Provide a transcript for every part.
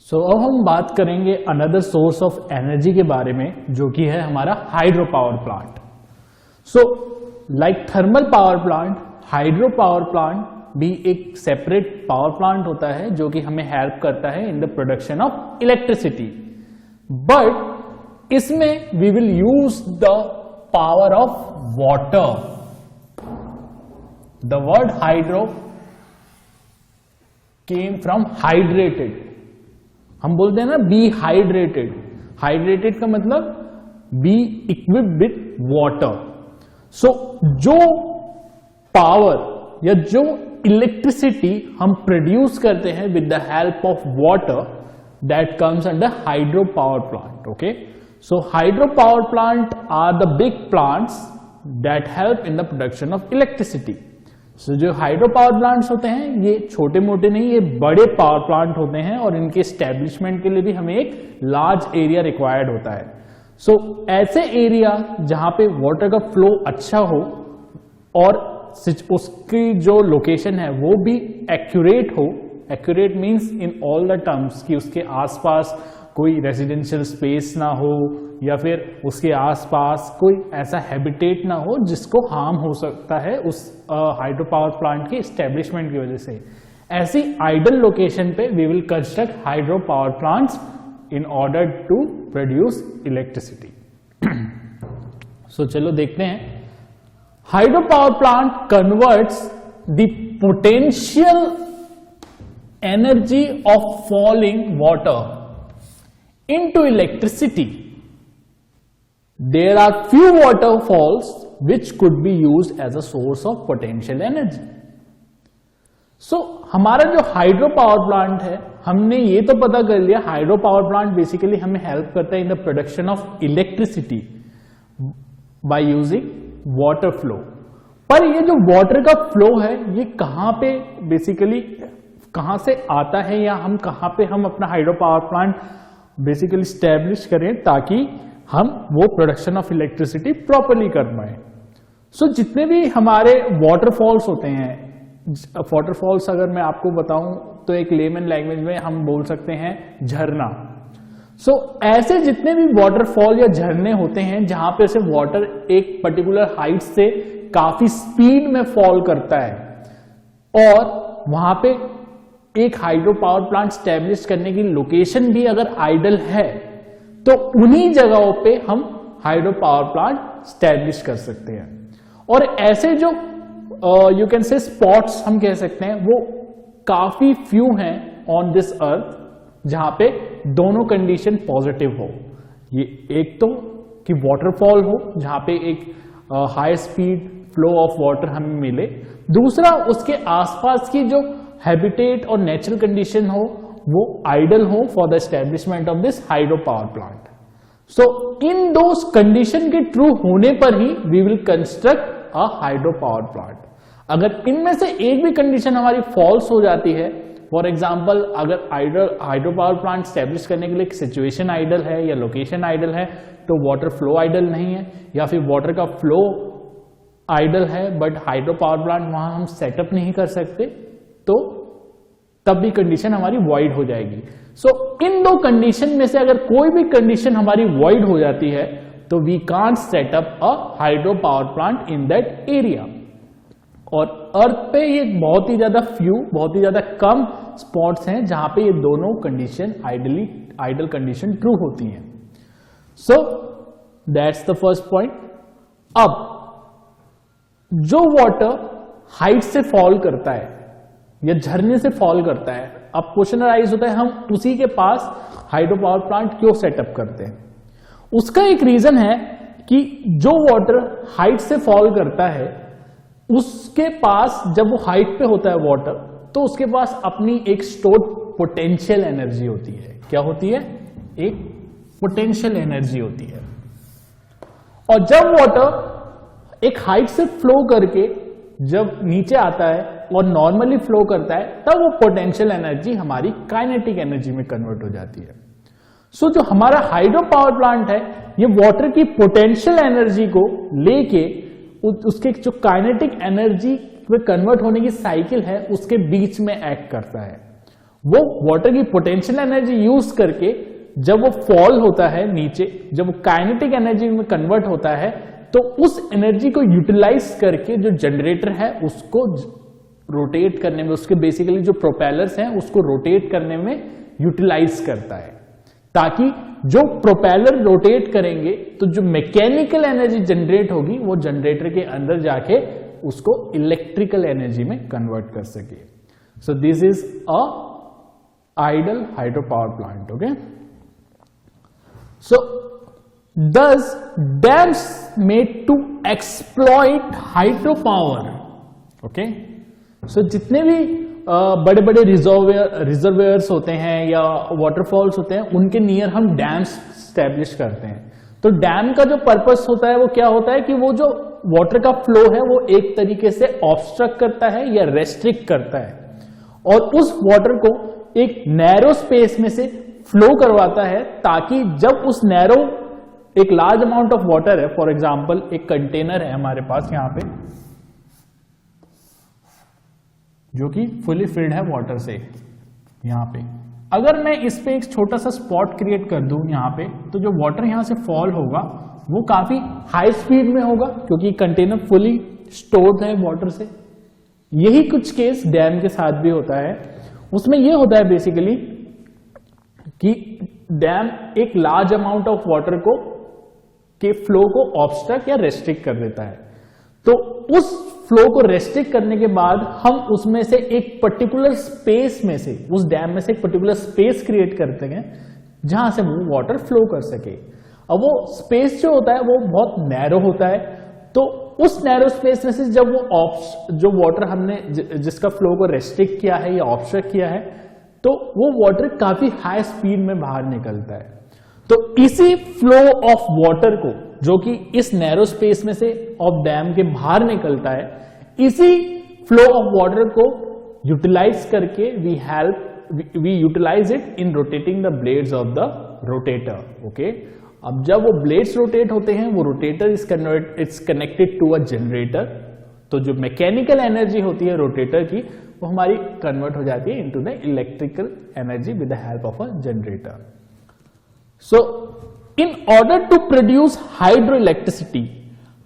अब हम बात करेंगे अनदर सोर्स ऑफ एनर्जी के बारे में, जो कि है हमारा hydro power plant. Like thermal power plant, hydro power plant भी एक सेपरेट पावर प्लांट होता है जो कि हमें हेल्प करता है in the production of electricity. But इसमें we will use the power of water. The word hydro came from hydrated. हम बोलते हैं ना बी हाइड्रेटेड। हाइड्रेटेड का मतलब बी इक्विप्ड विथ वाटर। जो पावर या जो इलेक्ट्रिसिटी हम प्रोड्यूस करते हैं with the help of water, that comes under hydro power plant. Okay, so hydro power plant are the big plants that help in the production of electricity. जो hydro power plants होते हैं ये छोटे मोटे नहीं, ये बड़े पावर प्लांट होते हैं और इनके एस्टेब्लिशमेंट के लिए भी हमें एक लार्ज एरिया रिक्वायर्ड होता है। ऐसे एरिया जहां पे वाटर का फ्लो अच्छा हो और उसकी जो लोकेशन है वो भी एक्यूरेट हो। Accurate means in all the terms कि उसके आसपास कोई रेजिडेंशियल स्पेस ना हो या फिर उसके आसपास कोई ऐसा हैबिटेट ना हो जिसको हार्म हो सकता है उस हाइड्रो पावर प्लांट के एस्टेब्लिशमेंट की वजह से। ऐसी आइडल लोकेशन पे we will construct hydro power plants in order to produce electricity. चलो देखते हैं। Hydro power plant converts the potential energy of falling water into electricity. There are few waterfalls which could be used as a source of potential energy. हमारा जो hydro power plant है, हमने ये तो पता कर लिया हाइड्रो पावर प्लांट बेसिकली हमें हेल्प करता है in the production of electricity by using water flow. पर ये जो वाटर का फ्लो है ये कहां पे बेसिकली कहां से आता है या हम कहां पे हम अपना hydro power plant basically establish करें ताकि हम वो प्रोडक्शन ऑफ इलेक्ट्रिसिटी प्रॉपरली कर पाए। जितने भी हमारे वाटरफॉल्स होते हैं, वाटरफॉल्स अगर मैं आपको बताऊं तो एक लेमन लैंग्वेज में हम बोल सकते हैं झरना। ऐसे जितने भी वाटरफॉल या झरने होते हैं जहां पे से वाटर एक पर्टिकुलर हाइट से काफी स्पीड में फॉल करता है और वहां पे एक हाइड्रो पावर प्लांट स्टैब्लिश करने की लोकेशन भी अगर आइडल है तो उन्हीं जगहों पे हम हाइड्रो पावर प्लांट स्टैब्लिश कर सकते हैं। और ऐसे जो यू कैन से स्पॉट्स हम कह सकते हैं वो काफी फ्यू हैं ऑन दिस अर्थ जहां पे दोनों कंडीशन पॉजिटिव हो। ये एक तो कि वाटरफॉल हो जहां पे एक high speed flow of water हमें मिले, दूसरा उसके आसपास की जो हैबिटेट और नेचुरल कंडीशन हो वो आइडल हो for the establishment of this hydro power plant. इन दो कंडीशन के ट्रू होने पर ही we will construct a hydro power plant. अगर इनमें से एक भी कंडीशन हमारी फॉल्स हो जाती है, फॉर एग्जाम्पल अगर हाइड्रो पावर प्लांट स्टैब्लिश करने के लिए सिचुएशन आइडल है या लोकेशन आइडल है तो वाटर फ्लो आइडल नहीं है, या फिर वाटर का फ्लो आइडल है बट हाइड्रो पावर प्लांट वहां हम सेटअप नहीं कर सकते, तो तब भी कंडीशन हमारी वॉइड हो जाएगी। इन दो कंडीशन में से अगर कोई भी कंडीशन हमारी वॉइड हो जाती है तो we can't set up a hydro power plant in that area. और अर्थ पे ये बहुत ही ज्यादा कम स्पॉट्स हैं जहां पे ये दोनों कंडीशन आइडल कंडीशन ट्रू होती हैं। That's the first point. अब जो वाटर हाइट से फॉल करता है या झरने से फॉल करता है, अब क्वेश्चन राइज होता है हम उसी के पास हाइड्रो पावर प्लांट क्यों सेटअप करते हैं। उसका एक रीजन है कि जो वाटर हाइट से फॉल करता है उसके पास जब वो हाइट पे होता है वाटर तो उसके पास अपनी एक स्टोर्ड पोटेंशियल एनर्जी होती है। क्या होती है? एक पोटेंशियल एनर्जी होती है। और जब वाटर एक हाइट से फ्लो करके जब नीचे आता है और नॉर्मली फ्लो करता है तब वो पोटेंशियल एनर्जी हमारी काइनेटिक एनर्जी में कन्वर्ट हो जाती है। जो हमारा हाइड्रो पावर प्लांट है ये वाटर की पोटेंशियल एनर्जी को लेके उसके जो काइनेटिक एनर्जी में कन्वर्ट होने की साइकिल है उसके बीच में एक्ट करता है। वो वाटर की पोटेंशियल एनर्जी यूज करके जब वो फॉल होता है नीचे, जब वो काइनेटिक एनर्जी में कन्वर्ट होता है, तो उस एनर्जी को यूटिलाइज करके जो जनरेटर है उसको रोटेट करने में, उसके बेसिकली जो प्रोपेलर्स हैं उसको रोटेट करने में यूटिलाइज करता है, ताकि जो प्रोपेलर रोटेट करेंगे तो जो मैकेनिकल एनर्जी जनरेट होगी वो जनरेटर के अंदर जाके उसको इलेक्ट्रिकल एनर्जी में कन्वर्ट कर सके। So this is a ideal hydro power plant. Okay, so thus dams made to exploit hydropower। Okay, so जितने भी बड़े बड़े रिजर्वेयर्स होते हैं या वाटरफॉल्स होते हैं उनके नियर हम डैम्स स्टैब्लिश करते हैं। तो डैम का जो पर्पस होता है वो क्या होता है कि वो जो वाटर का फ्लो है वो एक तरीके से ऑब्स्ट्रक्ट करता है या रेस्ट्रिक्ट करता है और उस वाटर को एक नैरो स्पेस में से फ्लो करवाता है, ताकि जब उस नैरो एक लार्ज अमाउंट ऑफ वाटर है, फॉर एग्जाम्पल एक कंटेनर है हमारे पास यहां पे जो कि फुली फिल्ड है वाटर से, यहां पे अगर मैं इस पे एक छोटा सा स्पॉट क्रिएट कर दूं यहां पे, तो जो वाटर यहां से फॉल होगा वो काफी हाई स्पीड में होगा क्योंकि कंटेनर फुली स्टोर्ड है वाटर से। यही कुछ केस डैम के साथ भी होता है। उसमें यह होता है बेसिकली कि डैम एक लार्ज अमाउंट ऑफ वाटर को के फ्लो को ऑब्स्ट्रक्ट या रेस्ट्रिक्ट कर देता है। तो उस फ्लो को रेस्ट्रिक्ट करने के बाद हम उसमें से एक पर्टिकुलर स्पेस में से, उस डैम में से एक पर्टिकुलर स्पेस क्रिएट करते हैं जहां से वो वाटर फ्लो कर सके। अब वो स्पेस जो होता है वो बहुत नैरो होता है, तो उस नैरो स्पेस में से जब वो जो वाटर हमने जिसका फ्लो को रेस्ट्रिक्ट किया है या ऑब्स्ट्रक्ट किया है, तो वो वाटर काफी हाई स्पीड में बाहर निकलता है। तो इसी फ्लो ऑफ वाटर को जो कि इस नैरो स्पेस में से ऑफ डैम के बाहर निकलता है, इसी फ्लो ऑफ वाटर को यूटिलाइज करके we utilize it in rotating the blades of the rotator. Okay, अब जब वो ब्लेड्स रोटेट होते हैं वो rotator it's connected to a generator, तो जो मैकेनिकल एनर्जी होती है रोटेटर की वो हमारी कन्वर्ट हो जाती है into the electrical energy with the help of a generator. So, in order to produce hydroelectricity,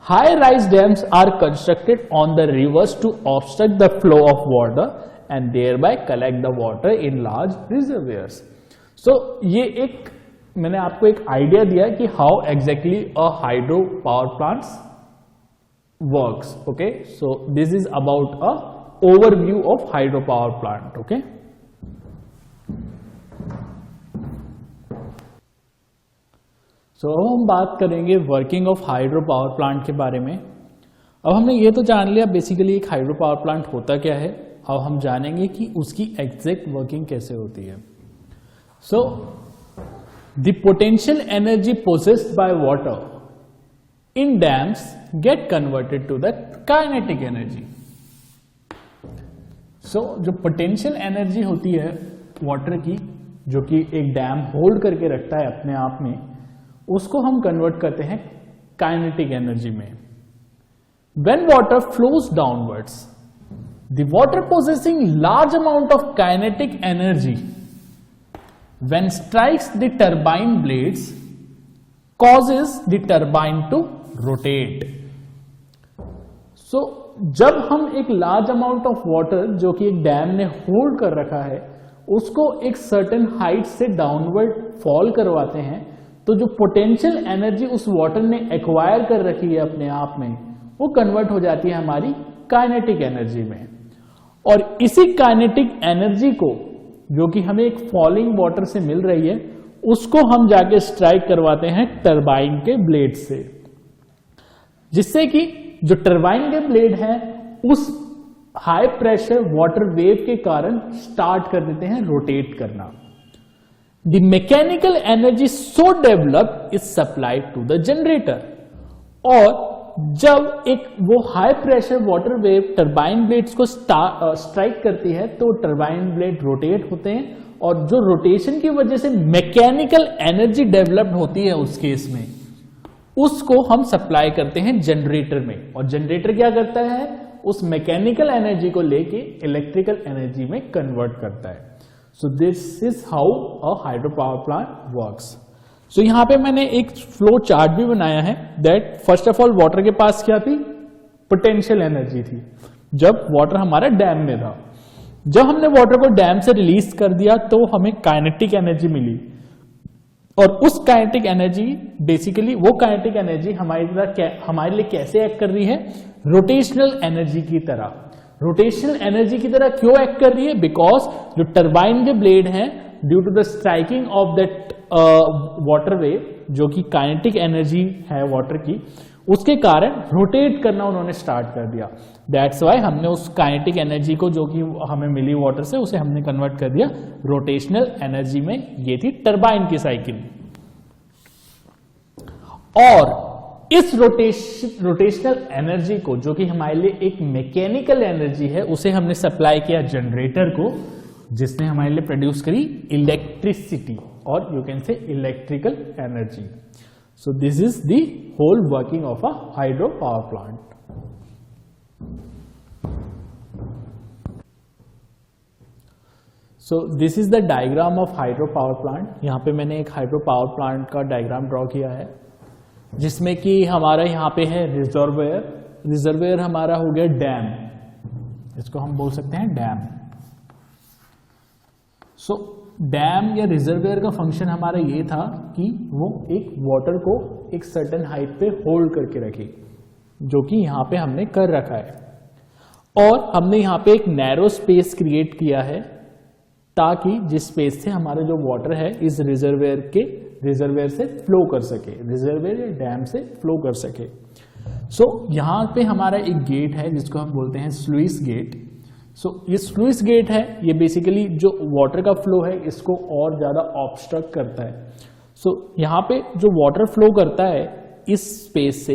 high-rise dams are constructed on the rivers to obstruct the flow of water and thereby collect the water in large reservoirs. So, ये एक मैंने आपको एक idea दिया कि how exactly a hydro power plants works. Okay, so this is about a overview of hydro power plant. Okay. सो अब हम बात करेंगे working of hydro power plant के बारे में। अब हमने ये तो जान लिया बेसिकली एक हाइड्रो पावर प्लांट होता क्या है, अब हम जानेंगे कि उसकी एग्जैक्ट वर्किंग कैसे होती है। So the potential energy possessed by water in dams get converted to the kinetic energy. So जो पोटेंशियल एनर्जी होती है वाटर की, जो कि एक डैम होल्ड करके रखता है अपने आप में, उसको हम कन्वर्ट करते हैं काइनेटिक एनर्जी में। When water flows downwards, the water possessing large amount of kinetic energy when strikes the turbine blades causes the turbine to rotate. So जब हम एक लार्ज अमाउंट ऑफ वाटर जो कि एक डैम ने होल्ड कर रखा है उसको एक सर्टेन हाइट से डाउनवर्ड फॉल करवाते हैं, तो जो पोटेंशियल एनर्जी उस वाटर ने एक्वायर कर रखी है अपने आप में वो कन्वर्ट हो जाती है हमारी काइनेटिक एनर्जी में। और इसी काइनेटिक एनर्जी को जो कि हमें एक फॉलिंग वाटर से मिल रही है उसको हम जाके स्ट्राइक करवाते हैं टरबाइन के ब्लेड से, जिससे कि जो टरबाइन के ब्लेड हैं उस हाई प्रेशर वाटर वेव के कारण स्टार्ट कर देते हैं रोटेट करना। The mechanical energy so developed is supplied to the generator। और जब एक वो high pressure water wave turbine blades को स्ट्राइक करती है तो टरबाइन ब्लेड रोटेट होते हैं, और जो रोटेशन की वजह से मैकेनिकल एनर्जी डेवलप्ड होती है उस केस में उसको हम सप्लाई करते हैं जनरेटर में, और जनरेटर क्या करता है उस मैकेनिकल एनर्जी को लेके इलेक्ट्रिकल एनर्जी में कन्वर्ट करता है। So this is how a hydro power plant works. So यहां पे मैंने एक फ्लो चार्ट भी बनाया है that first of all water के पास क्या थी, पोटेंशियल एनर्जी थी जब वाटर हमारा डैम में था। जब हमने वाटर को डैम से रिलीज कर दिया तो हमें काइनेटिक एनर्जी मिली, और उस काइनेटिक एनर्जी बेसिकली वो काइनेटिक एनर्जी हमारे लिए कैसे एक्ट कर रही है, रोटेशनल एनर्जी की तरह। रोटेशनल एनर्जी की तरह क्यों एक्ट कर रही है, बिकॉज जो टरबाइन के ब्लेड हैं due to the striking of that water wave, जो कि काइनेटिक एनर्जी है वाटर की, उसके कारण रोटेट करना उन्होंने स्टार्ट कर दिया। दैट्स वाई हमने उस काइनेटिक एनर्जी को जो कि हमें मिली वाटर से, उसे हमने कन्वर्ट कर दिया रोटेशनल एनर्जी में। ये थी टरबाइन की साइकिल। और इस रोटेशनल एनर्जी को, जो कि हमारे लिए एक मैकेनिकल एनर्जी है, उसे हमने सप्लाई किया जनरेटर को, जिसने हमारे लिए प्रोड्यूस करी इलेक्ट्रिसिटी, और you can say electrical energy. So this is the whole working of a hydro power plant. So this is the diagram of hydro power plant. यहां पे मैंने एक हाइड्रो पावर प्लांट का डायग्राम ड्रॉ किया है, जिसमें कि हमारा यहाँ पे है रिजर्वेयर। रिजर्वेयर हमारा हो गया डैम, इसको हम बोल सकते हैं डैम। सो डैम या रिजर्वेयर का फंक्शन हमारा ये था कि वो एक वाटर को एक सर्टेन हाइट पे होल्ड करके रखे, जो कि यहाँ पे हमने कर रखा है। और हमने यहाँ पे एक नैरो स्पेस क्रिएट किया है, ताकि जिस स्पेस से हमारा जो वाटर है इस रिजर्वेयर से फ्लो कर सके, रिजर्वेयर या डैम से फ्लो कर सके। सो यहाँ पे हमारा एक गेट है जिसको हम बोलते हैं स्लुइस गेट। सो ये स्लुइस गेट है, ये बेसिकली जो वाटर का फ्लो है इसको और ज्यादा ऑब्स्ट्रक्ट करता है। सो यहाँ पे जो वाटर फ्लो करता है इस स्पेस से,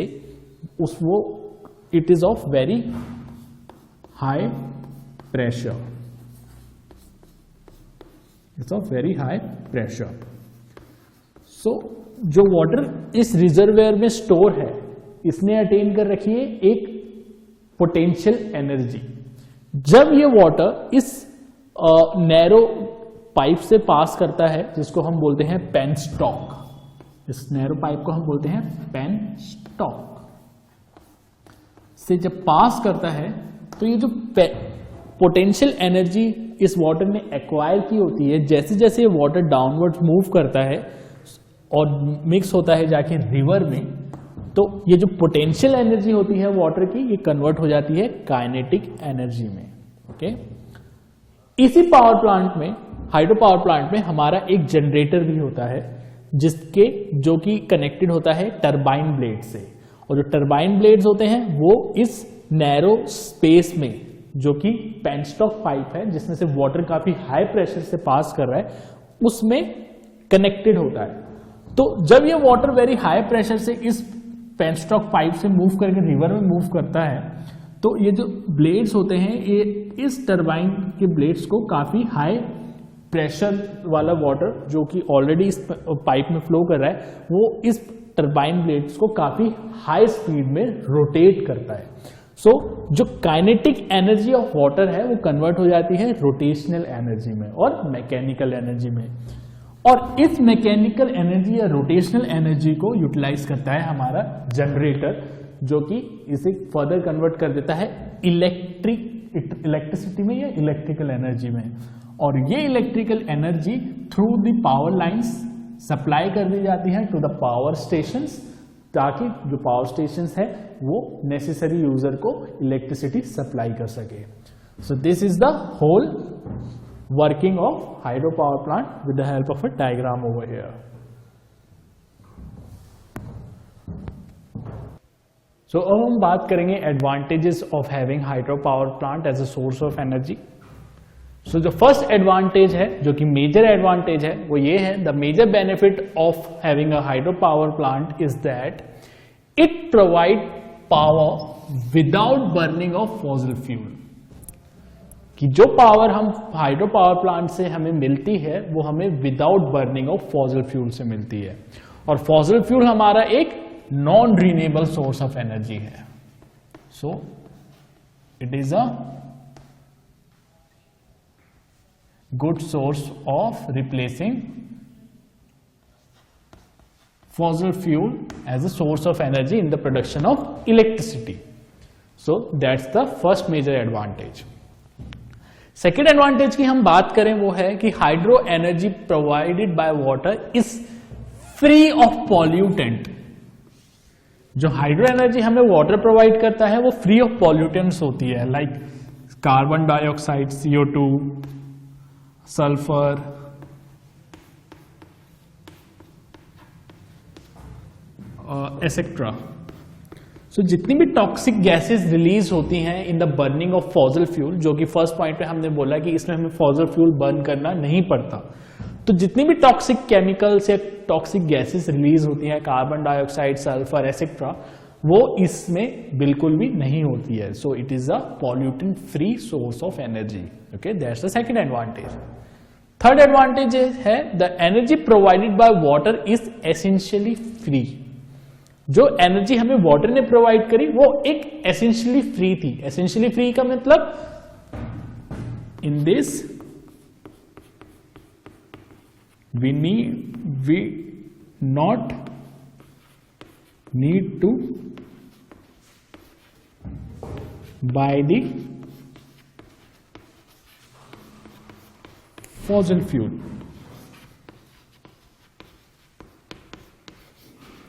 it is of very high pressure, it's of very high pressure. So जो वाटर इस रिजर्वेयर में स्टोर है, इसने अटेन कर रखी है एक पोटेंशियल एनर्जी। जब ये वाटर इस नैरो पाइप से पास करता है, जिसको हम बोलते हैं पेनस्टॉक, इस नैरो पाइप को हम बोलते हैं पेनस्टॉक से जब पास करता है, तो ये जो पोटेंशियल एनर्जी इस वाटर ने एक्वायर की होती है, जैसे जैसे ये वाटर डाउनवर्ड मूव करता है और मिक्स होता है जाके रिवर में, तो ये जो पोटेंशियल एनर्जी होती है वाटर की, ये कन्वर्ट हो जाती है काइनेटिक एनर्जी में। ओके, इसी पावर प्लांट में, हाइड्रो पावर प्लांट में हमारा एक जनरेटर भी होता है, जो कि कनेक्टेड होता है टरबाइन ब्लेड से। और जो टरबाइन ब्लेड्स होते हैं वो इस नैरो स्पेस में, जो कि पेनस्टॉक पाइप है जिसमें से वाटर काफी हाई प्रेशर से पास कर रहा है, उसमें कनेक्टेड होता है। तो जब ये वाटर वेरी हाई प्रेशर से इस पेनस्टॉक पाइप से मूव करके रिवर में मूव करता है, तो ये जो ब्लेड्स होते हैं, ये इस टरबाइन के ब्लेड्स को काफी हाई प्रेशर वाला वाटर, जो कि ऑलरेडी इस पाइप में फ्लो कर रहा है, वो इस टरबाइन ब्लेड्स को काफी हाई स्पीड में रोटेट करता है। सो जो काइनेटिक एनर्जी ऑफ वाटर है वो कन्वर्ट हो जाती है रोटेशनल एनर्जी में और मैकेनिकल एनर्जी में। और इस मैकेनिकल एनर्जी या रोटेशनल एनर्जी को यूटिलाइज करता है हमारा जनरेटर, जो कि इसे फर्दर कन्वर्ट कर देता है इलेक्ट्रिसिटी में या इलेक्ट्रिकल एनर्जी में। और ये electrical energy through the power lines supply कर दी जाती है टू द पावर स्टेशंस, ताकि जो पावर स्टेशंस है वो नेसेसरी यूजर को इलेक्ट्रिसिटी सप्लाई कर सके। So this is the whole working of hydropower plant with the help of a diagram over here. So अब हम बात करेंगे advantages of having hydropower plant as a source of energy. So जो first advantage है, जो कि major advantage है, वो ये है, the major benefit of having a hydropower plant is that it provide power without burning of fossil fuel. कि जो पावर हम हाइड्रो पावर प्लांट से हमें मिलती है वो हमें without burning of fossil fuel से मिलती है। और फॉसिल फ्यूल हमारा एक non renewable source of energy है। So it is a good source of replacing fossil fuel as a source of energy in the production of electricity. So that's the first major advantage. Second advantage की हम बात करें वो है कि hydro energy provided by water is free of pollutant. जो hydro energy हमें water provide करता है वो फ्री ऑफ पॉल्यूटेंट्स होती है, like carbon dioxide, CO2, sulphur, etcetera. So जितनी भी टॉक्सिक गैसेस रिलीज होती हैं in the burning of fossil fuel, जो कि फर्स्ट पॉइंट पे हमने बोला कि इसमें हमें फॉसिल फ्यूल बर्न करना नहीं पड़ता, तो जितनी भी टॉक्सिक केमिकल्स या टॉक्सिक गैसेस रिलीज होती हैं, कार्बन डाइऑक्साइड, सल्फर, एसेट्रा, वो इसमें बिल्कुल भी नहीं होती है. So it is a pollutant free source of energy. Okay, that's the second advantage. Third advantage है the energy provided by water is essentially free. जो एनर्जी हमें वाटर ने प्रोवाइड करी वो एक एसेंशियली फ्री थी. एसेंशियली फ्री का मतलब in this we not need to buy the fossil fuel.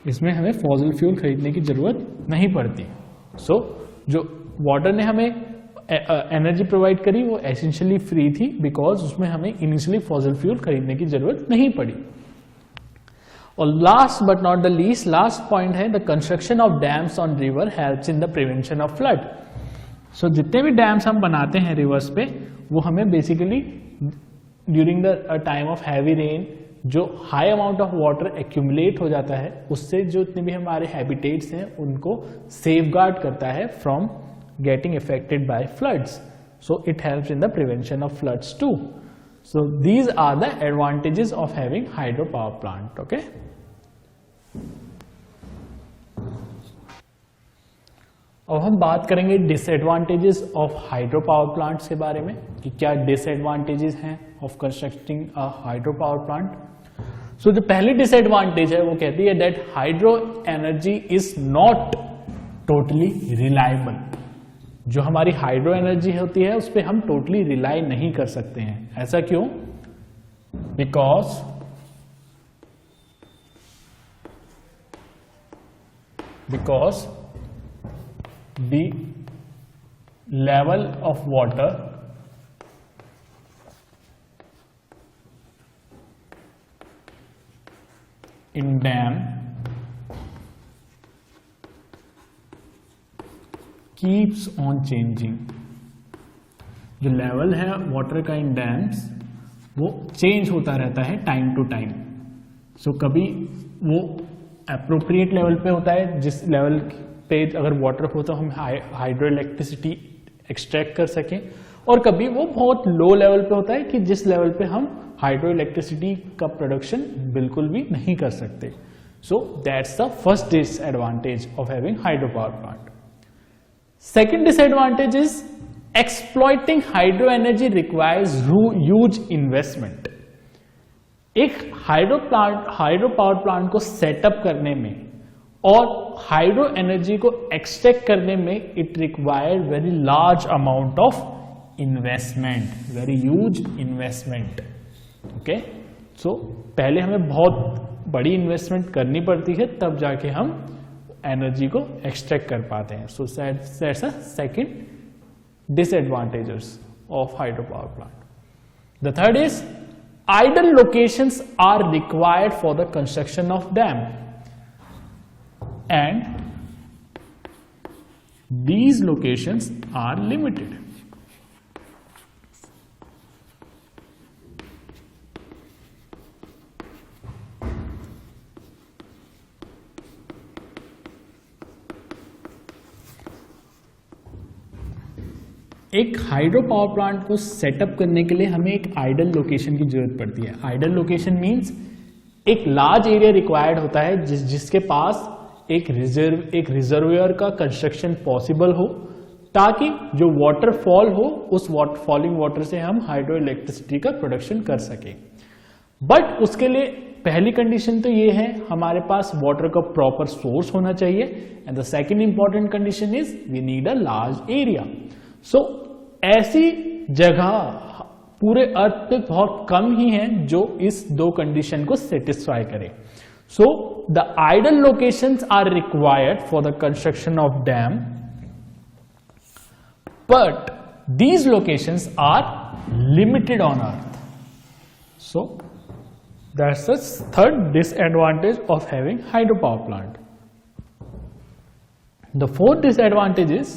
इसमें हमें फॉसिल फ्यूल खरीदने की जरूरत नहीं पड़ती. सो जो वाटर ने हमें एनर्जी प्रोवाइड करी वो एसेंशियली फ्री थी, बिकॉज उसमें हमें इनिशियली फॉसिल फ्यूल खरीदने की जरूरत नहीं पड़ी. और last but not the least, last point है the construction of dams on river helps in the prevention of flood. So जितने भी डैम्स हम बनाते हैं रिवर्स पे, वो हमें basically during the time of heavy rain जो high amount of water accumulate हो जाता है, उससे जो इतने भी हमारे हैबिटेट्स हैं उनको सेफगार्ड करता है from getting affected by floods. So it helps in the prevention of floods too. So these are the advantages of having hydropower plant. Okay. अब हम बात करेंगे disadvantages of hydro power plants के बारे में कि क्या डिसएडवांटेजेस हैं of constructing a hydro power plant. So जो पहली डिसएडवांटेज है वो कहती है that hydro energy is not totally reliable. जो हमारी हाइड्रो एनर्जी होती है उस पर हम टोटली रिलाई नहीं कर सकते हैं. ऐसा क्यों? Because the level of water in dam keeps on changing. जो लेवल है वाटर का इन डैम्स वो चेंज होता रहता है टाइम टू टाइम. सो कभी वो अप्रोप्रिएट लेवल पे होता है जिस लेवल पे अगर वाटर हो तो हम हाइड्रो इलेक्ट्रिसिटी एक्सट्रैक्ट कर सकें, और कभी वो बहुत लो लेवल पे होता है कि जिस लेवल पे हम हाइड्रो इलेक्ट्रिसिटी का प्रोडक्शन बिल्कुल भी नहीं कर सकते. So that's the first disadvantage of having hydro power plant. Second disadvantage is exploiting hydro energy requires huge investment. एक हाइड्रो पावर प्लांट को सेटअप करने में और हाइड्रो एनर्जी को एक्सट्रैक्ट करने में it require very large amount of investment, very huge investment. Okay, so पहले हमें बहुत बड़ी इन्वेस्टमेंट करनी पड़ती है तब जाके हम एनर्जी को एक्सट्रैक्ट कर पाते हैं. So that's a second disadvantages of hydro power plant. The third is ideal locations are required for the construction of dam and these locations are limited. एक हाइड्रो पावर प्लांट को setup करने के लिए हमें एक आइडल लोकेशन की जरूरत पड़ती है. आइडल लोकेशन मींस एक लार्ज एरिया रिक्वायर्ड होता है जिसके पास एक रिजर्वायर का कंस्ट्रक्शन पॉसिबल हो ताकि जो वाटरफॉल हो उस फॉलिंग वाटर से हम हाइड्रो इलेक्ट्रिसिटी का प्रोडक्शन कर सके। बट उसके लिए पहली कंडीशन तो ये है हमारे पास वाटर का प्रॉपर सोर्स होना चाहिए, and the second important condition is we need a large area. So ऐसी जगह पूरे अर्थ पे बहुत कम ही हैं जो इस दो कंडीशन को सेटिस्फाई करें। So the ideal locations are required for the construction of dam, but these locations are limited on earth. So that's the third disadvantage of having hydropower plant. The fourth disadvantage is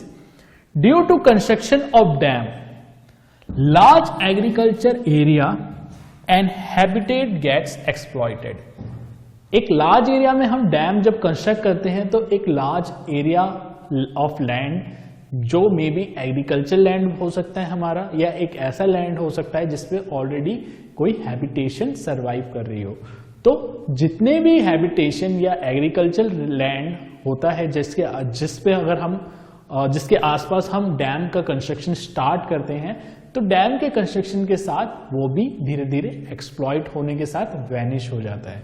due to construction of dam, large agriculture area and habitat gets exploited. एक large area में हम dam जब construct करते हैं तो एक large area of land जो may be agriculture land हो सकता है हमारा, या एक ऐसा लैंड हो सकता है जिसपे ऑलरेडी कोई हैबिटेशन सरवाइव कर रही हो। तो जितने भी हैबिटेशन या एग्रीकल्चर लैंड होता है जिसपे अगर हम जिसके आसपास हम डैम का कंस्ट्रक्शन स्टार्ट करते हैं, तो डैम के कंस्ट्रक्शन के साथ वो भी धीरे धीरे एक्सप्लॉइट होने के साथ वैनिश हो जाता है।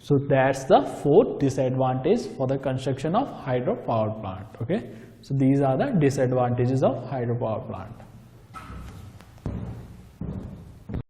So that's the fourth disadvantage for the construction of hydro power plant. Okay, so these are the disadvantages of hydropower plant.